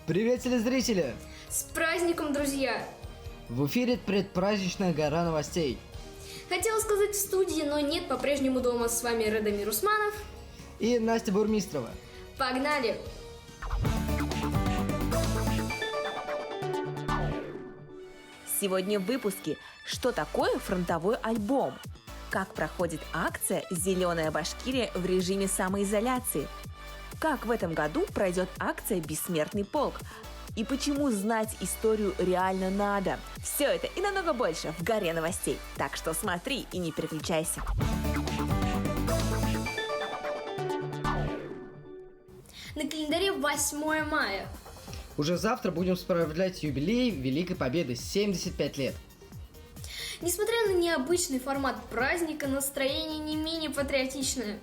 Привет, телезрители! С праздником, друзья! В эфире предпраздничная гора новостей. Хотела сказать в студии, но нет, по-прежнему дома. С вами Радомир Усманов и Настя Бурмистрова. Погнали! Сегодня в выпуске: что такое фронтовой альбом? Как проходит акция «Зеленая Башкирия» в режиме самоизоляции? Как в этом году пройдет акция «Бессмертный полк»? И почему знать историю реально надо? Все это и намного больше в горе новостей. Так что смотри и не переключайся. На календаре 8 мая. Уже завтра будем справлять юбилей Великой Победы, 75 лет. Несмотря на необычный формат праздника, настроение не менее патриотичное.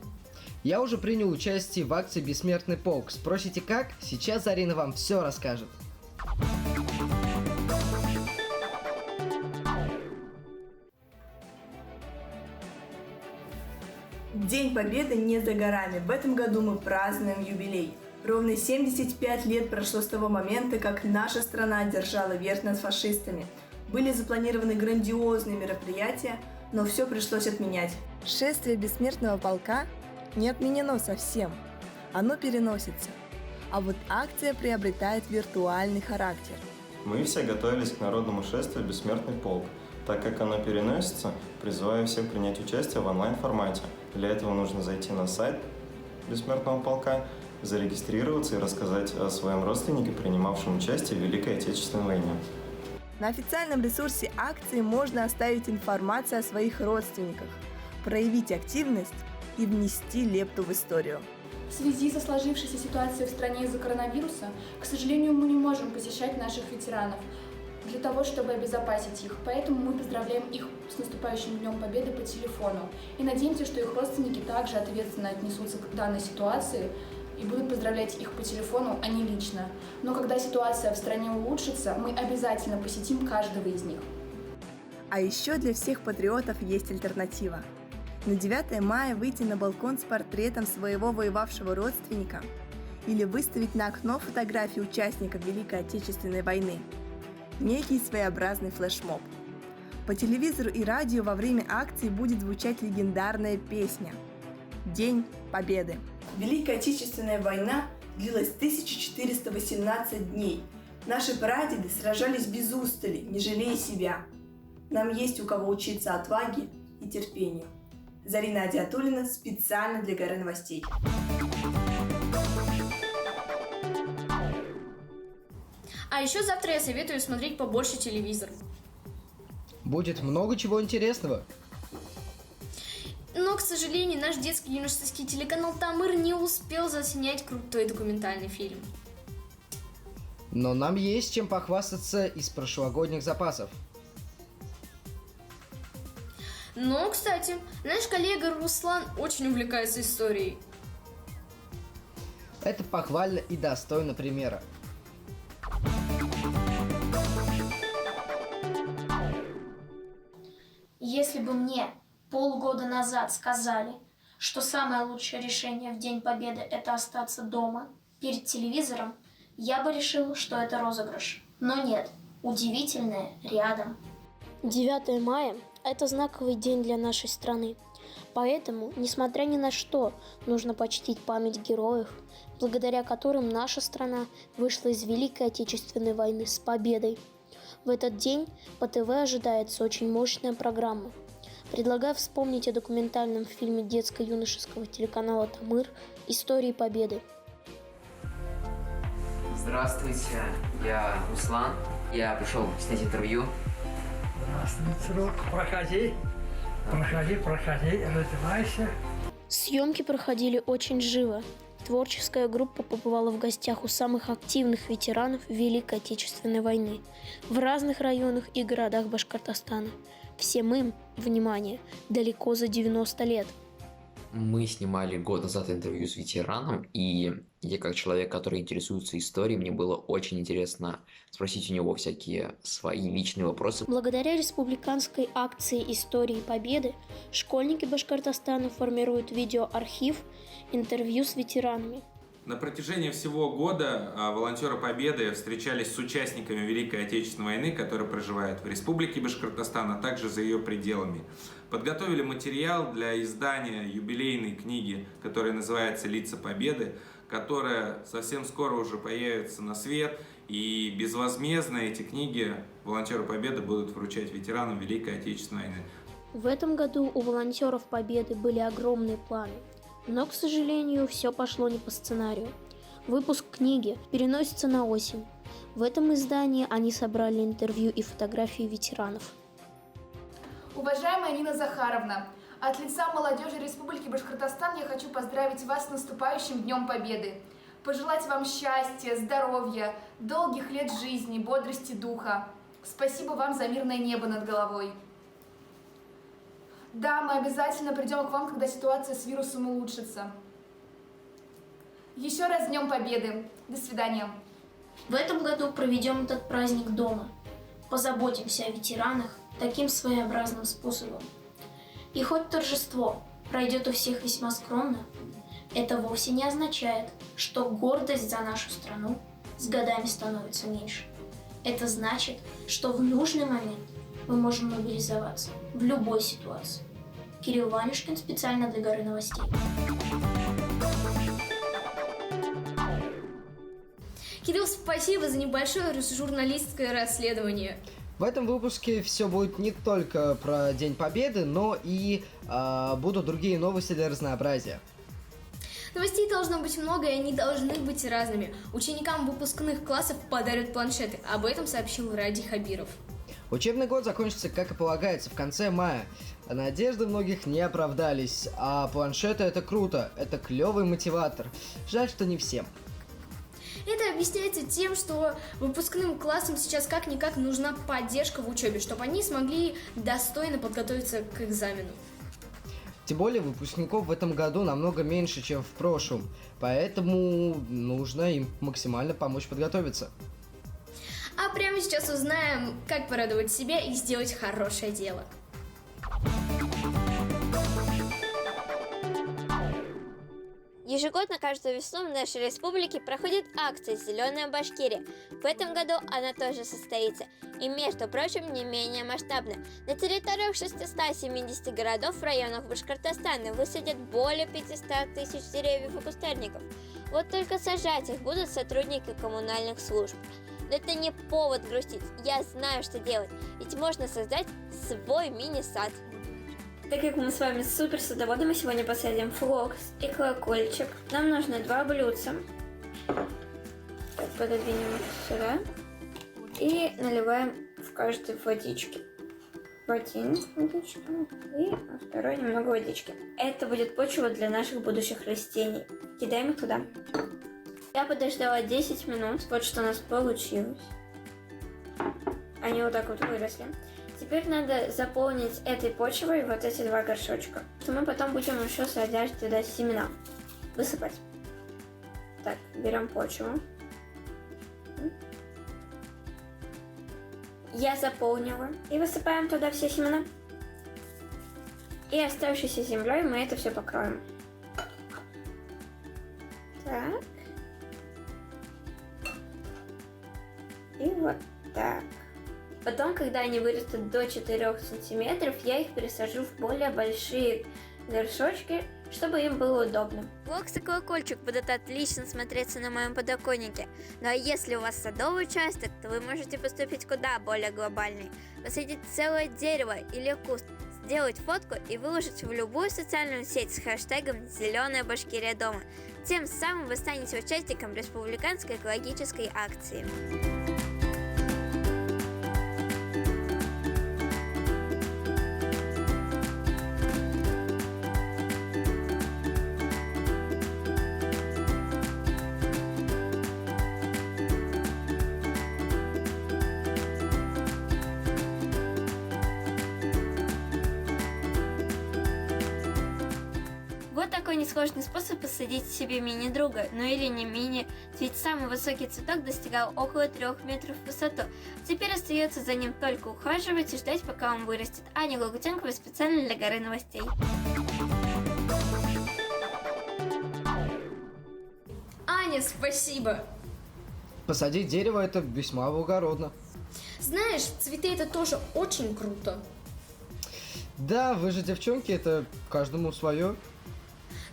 Я уже принял участие в акции «Бессмертный полк». Спросите как? Сейчас Зарина вам все расскажет. День Победы не за горами. В этом году мы празднуем юбилей. Ровно 75 лет прошло с того момента, как наша страна одержала верх над фашистами. Были запланированы грандиозные мероприятия, но все пришлось отменять. Шествие Бессмертного полка не отменено совсем. Оно переносится. А вот акция приобретает виртуальный характер. Мы все готовились к народному шествию «Бессмертный полк». Так как оно переносится, призываю всех принять участие в онлайн-формате. Для этого нужно зайти на сайт «Бессмертного полка», зарегистрироваться и рассказать о своем родственнике, принимавшем участие в Великой Отечественной войне. На официальном ресурсе акции можно оставить информацию о своих родственниках, проявить активность и внести лепту в историю. В связи со сложившейся ситуацией в стране из-за коронавируса, к сожалению, мы не можем посещать наших ветеранов для того, чтобы обезопасить их. Поэтому мы поздравляем их с наступающим Днем Победы по телефону и надеемся, что их родственники также ответственно отнесутся к данной ситуации и будут поздравлять их по телефону, а не лично. Но когда ситуация в стране улучшится, мы обязательно посетим каждого из них. А еще для всех патриотов есть альтернатива. На 9 мая выйти на балкон с портретом своего воевавшего родственника или выставить на окно фотографии участников Великой Отечественной войны. Некий своеобразный флешмоб. По телевизору и радио во время акции будет звучать легендарная песня «День Победы». Великая Отечественная война длилась 1418 дней. Наши прадеды сражались без устали, не жалея себя. Нам есть у кого учиться отваге и терпению. Зарина Адиатуллина специально для горы новостей. А еще завтра я советую смотреть побольше телевизор. Будет много чего интересного. Но, к сожалению, наш детский юношеский телеканал «Тамыр» не успел заснять крутой документальный фильм. Но нам есть чем похвастаться из прошлогодних запасов. Но, кстати, наш коллега Руслан очень увлекается историей. Это похвально и достойно примера. Если бы мне полгода назад сказали, что самое лучшее решение в День Победы – это остаться дома, перед телевизором, я бы решил, что это розыгрыш. Но нет, удивительное рядом. 9 мая – это знаковый день для нашей страны. Поэтому, несмотря ни на что, нужно почтить память героев, благодаря которым наша страна вышла из Великой Отечественной войны с победой. В этот день по ТВ ожидается очень мощная программа. Предлагаю вспомнить о документальном фильме детско-юношеского телеканала «Тамыр» «Истории Победы». Здравствуйте, я Руслан. Я пришел снять интервью. Здравствуйте, сынок. Проходи, раздевайся. Съемки проходили очень живо. Творческая группа побывала в гостях у самых активных ветеранов Великой Отечественной войны в разных районах и городах Башкортостана. Всем им, внимание, далеко за 90 лет. Мы снимали год назад интервью с ветераном, и я как человек, который интересуется историей, мне было очень интересно спросить у него всякие свои личные вопросы. Благодаря республиканской акции «Истории Победы» школьники Башкортостана формируют видеоархив интервью с ветеранами. На протяжении всего года волонтеры Победы встречались с участниками Великой Отечественной войны, которые проживают в Республике Башкортостан, а также за ее пределами. Подготовили материал для издания юбилейной книги, которая называется «Лица Победы», которая совсем скоро уже появится на свет. И безвозмездно эти книги волонтеры Победы будут вручать ветеранам Великой Отечественной войны. В этом году у волонтеров Победы были огромные планы. Но, к сожалению, все пошло не по сценарию. Выпуск книги переносится на осень. В этом издании они собрали интервью и фотографии ветеранов. Уважаемая Нина Захаровна, от лица молодежи Республики Башкортостан я хочу поздравить вас с наступающим Днем Победы. Пожелать вам счастья, здоровья, долгих лет жизни, бодрости духа. Спасибо вам за мирное небо над головой. Да, мы обязательно придем к вам, когда ситуация с вирусом улучшится. Еще раз с Днем Победы. До свидания. В этом году проведем этот праздник дома. Позаботимся о ветеранах таким своеобразным способом. И хоть торжество пройдет у всех весьма скромно, это вовсе не означает, что гордость за нашу страну с годами становится меньше. Это значит, что в нужный момент мы можем мобилизоваться в любой ситуации. Кирилл Ванюшкин специально для Горы новостей. Кирилл, спасибо за небольшое журналистское расследование. В этом выпуске все будет не только про День Победы, но и будут другие новости для разнообразия. Новостей должно быть много, и они должны быть разными. Ученикам выпускных классов подарят планшеты. Об этом сообщил Ради Хабиров. Учебный год закончится, как и полагается, в конце мая. Надежды многих не оправдались, а планшеты — это круто, это клевый мотиватор. Жаль, что не всем. Это объясняется тем, что выпускным классам сейчас как-никак нужна поддержка в учебе, чтобы они смогли достойно подготовиться к экзамену. Тем более выпускников в этом году намного меньше, чем в прошлом, поэтому нужно им максимально помочь подготовиться. А прямо сейчас узнаем, как порадовать себя и сделать хорошее дело. Ежегодно каждую весну в нашей республике проходит акция «Зеленая Башкирия». В этом году она тоже состоится. И, между прочим, не менее масштабно. На территориях 670 городов в районах Башкортостана высадят более 500 тысяч деревьев и кустарников. Вот только сажать их будут сотрудники коммунальных служб. Но это не повод грустить. Я знаю, что делать. Ведь можно создать свой мини-сад. Так как мы с вами супер садоводы, мы сегодня посадим флокс и колокольчик. Нам нужно 2 блюдца. Так, пододвинем их сюда. И наливаем в каждой водички. В один водички и во второй немного водички. Это будет почва для наших будущих растений. Кидаем их туда. Я подождала 10 минут. Вот что у нас получилось. Они вот так вот выросли. Теперь надо заполнить этой почвой вот эти 2 горшочка. Что мы потом будем еще садить туда семена. Высыпать. Так, берем почву. Я заполнила. И высыпаем туда все семена. И оставшейся землей мы это все покроем. Так. И вот так. Потом, когда они вырастут до 4 сантиметров, я их пересажу в более большие горшочки, чтобы им было удобно. Флокс и колокольчик будут отлично смотреться на моем подоконнике. Ну а если у вас садовый участок, то вы можете поступить куда более глобальный. Посадить целое дерево или куст, сделать фотку и выложить в любую социальную сеть с хэштегом «Зеленая Башкирия дома». Тем самым вы станете участником республиканской экологической акции. Вот такой несложный способ посадить себе мини-друга, ну или не мини, ведь самый высокий цветок достигал около 3 метров в высоту. Теперь остается за ним только ухаживать и ждать, пока он вырастет. Аня Гогутенкова специально для Горы новостей. Аня, спасибо! Посадить дерево – это весьма благородно. Знаешь, цветы это тоже очень круто. Да, вы же девчонки, это каждому свое.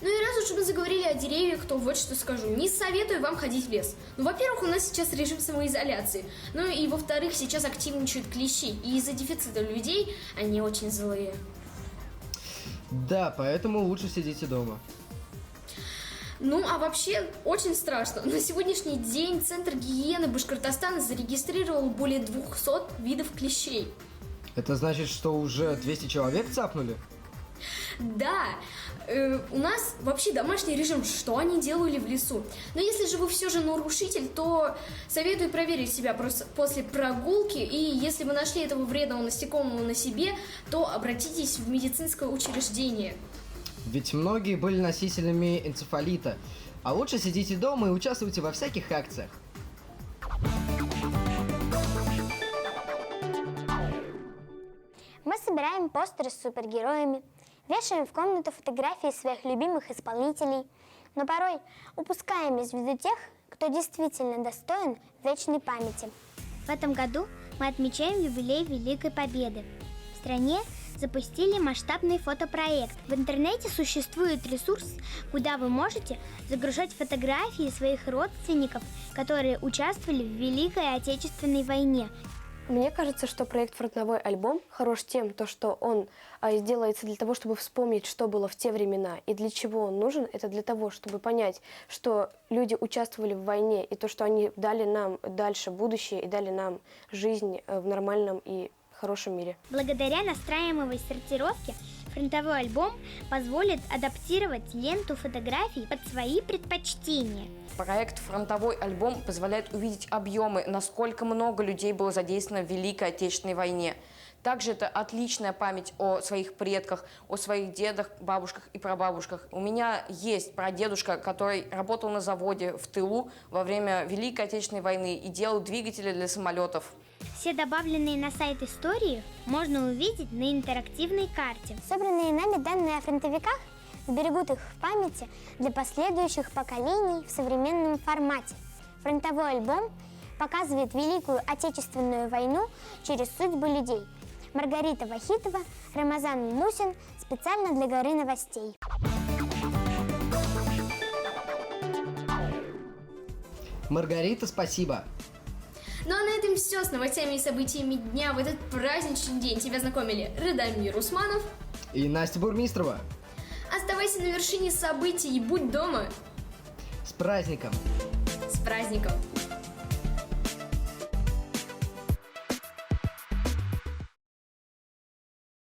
Ну и раз уж мы заговорили о деревьях, то вот что скажу. Не советую вам ходить в лес. Ну, во-первых, у нас сейчас режим самоизоляции. Ну и во-вторых, сейчас активничают клещи. И из-за дефицита людей они очень злые. Да, поэтому лучше сидите дома. Ну, а вообще, очень страшно. На сегодняшний день Центр гигиены Башкортостана зарегистрировал более 200 видов клещей. Это значит, что уже 200 человек цапнули? Да, у нас вообще домашний режим, что они делали в лесу. Но если же вы все же нарушитель, то советую проверить себя после прогулки. И если вы нашли этого вредного насекомого на себе, то обратитесь в медицинское учреждение. Ведь многие были носителями энцефалита. А лучше сидите дома и участвуйте во всяких акциях. Мы собираем постеры с супергероями, вешаем в комнату фотографии своих любимых исполнителей, но порой упускаем из виду тех, кто действительно достоин вечной памяти. В этом году мы отмечаем юбилей Великой Победы. В стране запустили масштабный фотопроект. В интернете существует ресурс, куда вы можете загружать фотографии своих родственников, которые участвовали в Великой Отечественной войне. Мне кажется, что проект «Фронтовой альбом» хорош тем, что он делается для того, чтобы вспомнить, что было в те времена и для чего он нужен. Это для того, чтобы понять, что люди участвовали в войне и то, что они дали нам дальше будущее и дали нам жизнь в нормальном и хорошем мире. Благодаря настраиваемой сортировке фронтовой альбом позволит адаптировать ленту фотографий под свои предпочтения. Проект «Фронтовой альбом» позволяет увидеть объемы, насколько много людей было задействовано в Великой Отечественной войне. Также это отличная память о своих предках, о своих дедах, бабушках и прабабушках. У меня есть прадедушка, который работал на заводе в тылу во время Великой Отечественной войны и делал двигатели для самолетов. Все добавленные на сайт истории можно увидеть на интерактивной карте. Собранные нами данные о фронтовиках сберегут их в памяти для последующих поколений в современном формате. Фронтовой альбом показывает Великую Отечественную войну через судьбы людей. Маргарита Вахитова, Рамазан Мусин, специально для Горы новостей. Маргарита, спасибо. Ну а на этом все. С новостями и событиями дня в этот праздничный день тебя знакомили Радомир Усманов и Настя Бурмистрова. Оставайся на вершине событий и будь дома. С праздником! С праздником!